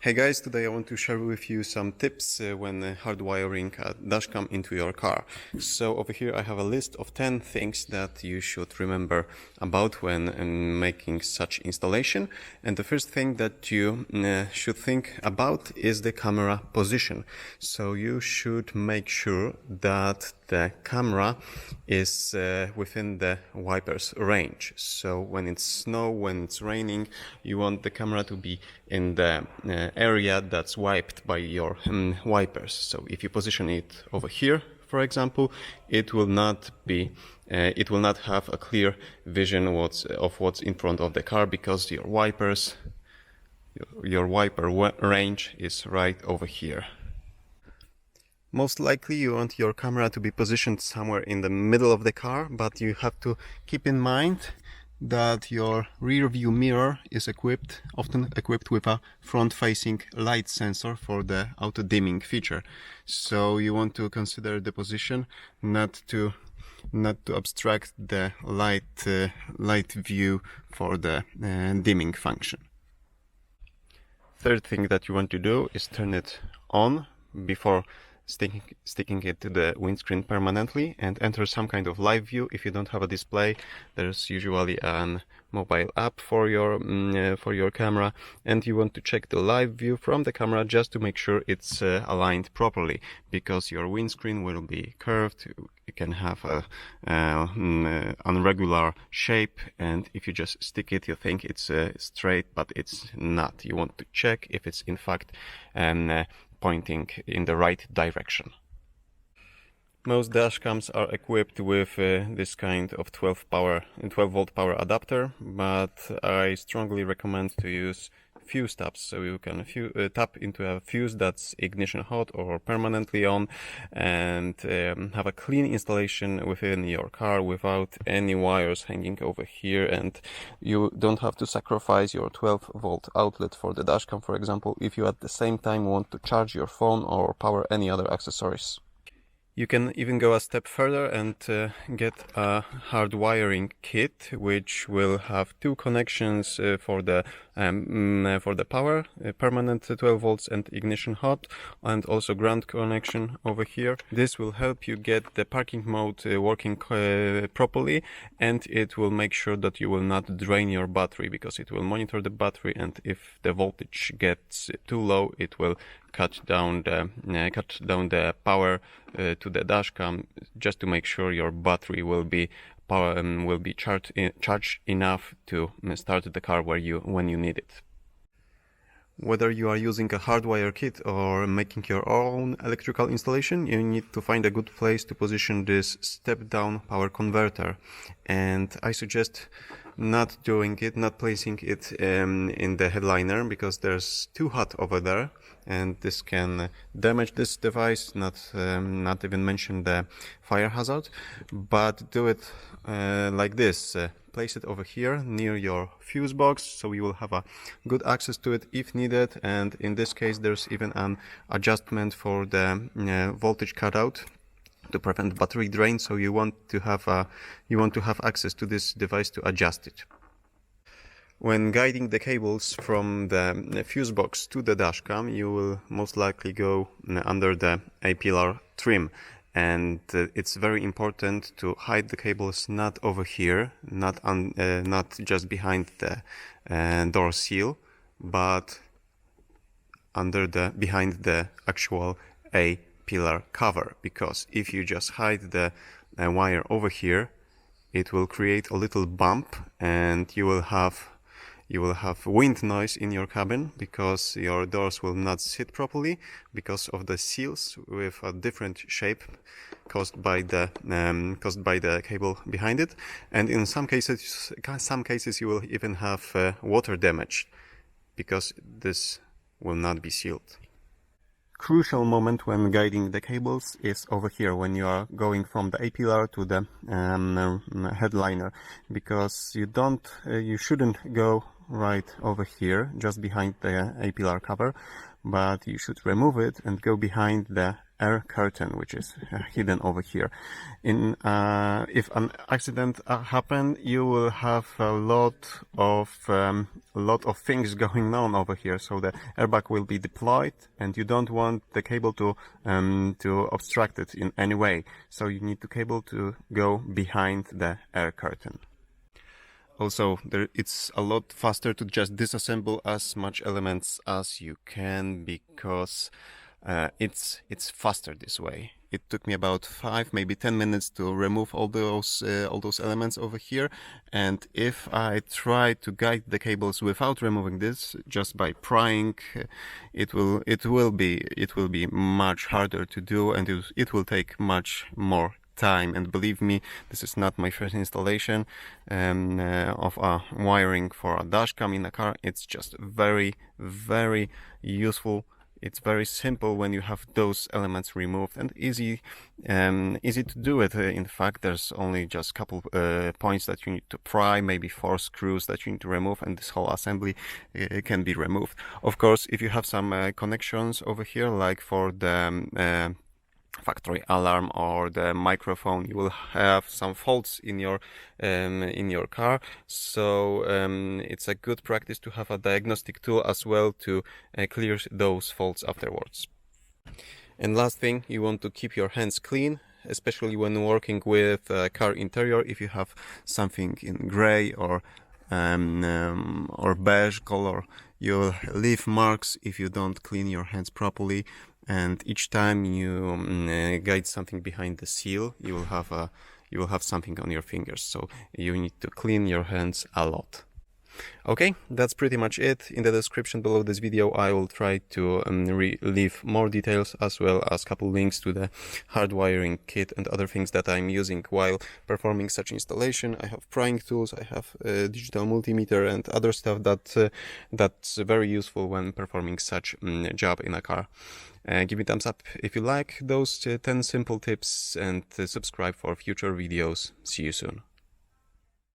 Hey guys, today I want to share with you some tips when hardwiring a dashcam into your car. So over here I have a list of 10 things that you should remember about when making such installation. And the first thing that you should think about is the camera position. So you should make sure that the camera is within the wipers range. So when it's snow, when it's raining, you want the camera to be in the area that's wiped by your wipers. So if you position it over here, for example, it will not have a clear vision of what's in front of the car, because your wiper range is right over here. Most likely you want your camera to be positioned somewhere in the middle of the car, but you have to keep in mind that your rear view mirror is often equipped with a front-facing light sensor for the auto dimming feature. So you want to consider the position not to obstruct the light view for the dimming function. Third thing that you want to do is turn it on before sticking it to the windscreen permanently, and enter some kind of live view. If you don't have a display, there's usually an mobile app for your camera, and you want to check the live view from the camera just to make sure it's aligned properly, because your windscreen will be curved. You can have a irregular shape, and if you just stick it, you think it's straight, but it's not. You want to check if it's in fact pointing in the right direction. Most dashcams are equipped with this kind of 12 volt power adapter, but I strongly recommend to use fuse tabs. So you can tap into a fuse that's ignition hot or permanently on, and have a clean installation within your car without any wires hanging over here, and you don't have to sacrifice your 12 volt outlet for the dashcam, for example, if you at the same time want to charge your phone or power any other accessories. You can even go a step further and get a hardwiring kit, which will have two connections for the power, permanent 12 volts and ignition hot, and also ground connection over here. This will help you get the parking mode working properly, and it will make sure that you will not drain your battery, because it will monitor the battery, and if the voltage gets too low, it will cut down the power to the dashcam, just to make sure your battery will be charged enough to start the car when you need it. Whether you are using a hardwire kit or making your own electrical installation, you need to find a good place to position this step-down power converter. And I suggest not placing it in the headliner, because there's too hot over there, and this can damage this device, not even mention the fire hazard. But do it like this. Place it over here near your fuse box, so you will have a good access to it if needed. And in this case, there's even an adjustment for the voltage cutout to prevent battery drain. So you want to have access to this device to adjust it. When guiding the cables from the fuse box to the dashcam, you will most likely go under the A-pillar trim. And it's very important to hide the cables not over here, not just behind the door seal, but behind the actual A-pillar cover. Because if you just hide the wire over here, it will create a little bump, and you will have wind noise in your cabin, because your doors will not sit properly because of the seals with a different shape caused by the cable behind it. And in some cases you will even have water damage, because this will not be sealed. Crucial moment when guiding the cables is over here, when you are going from the A-pillar to the headliner, because you shouldn't go right over here just behind the A-pillar cover, but you should remove it and go behind the air curtain, which is hidden over here. If an accident happen, you will have a lot of things going on over here. So the airbag will be deployed, and you don't want the cable to obstruct it in any way. So you need the cable to go behind the air curtain. Also, it's a lot faster to just disassemble as much elements as you can, because it's faster this way. It took me about 5, maybe 10 minutes to remove all those elements over here. And if I try to guide the cables without removing this, just by prying, it will be much harder to do, and it will take much more time. And believe me, this is not my first installation of a wiring for a dashcam in a car. It's just very, very useful. It's very simple when you have those elements removed, and easy to do it. In fact, there's only just a couple points that you need to pry, maybe 4 screws that you need to remove, and this whole assembly can be removed. Of course, if you have some connections over here, like for the factory alarm or the microphone, you will have some faults in your car. So it's a good practice to have a diagnostic tool as well to clear those faults afterwards. And last thing, you want to keep your hands clean, especially when working with car interior. If you have something in gray or beige color, you'll leave marks if you don't clean your hands properly. And each time you guide something behind the seal, you will have something on your fingers. So you need to clean your hands a lot. Okay, that's pretty much it. In the description below this video, I will try to leave more details, as well as a couple links to the hardwiring kit and other things that I'm using while performing such installation. I have prying tools, I have a digital multimeter and other stuff that's very useful when performing such job in a car. Give me a thumbs up if you like those 10 simple tips, and subscribe for future videos. See you soon.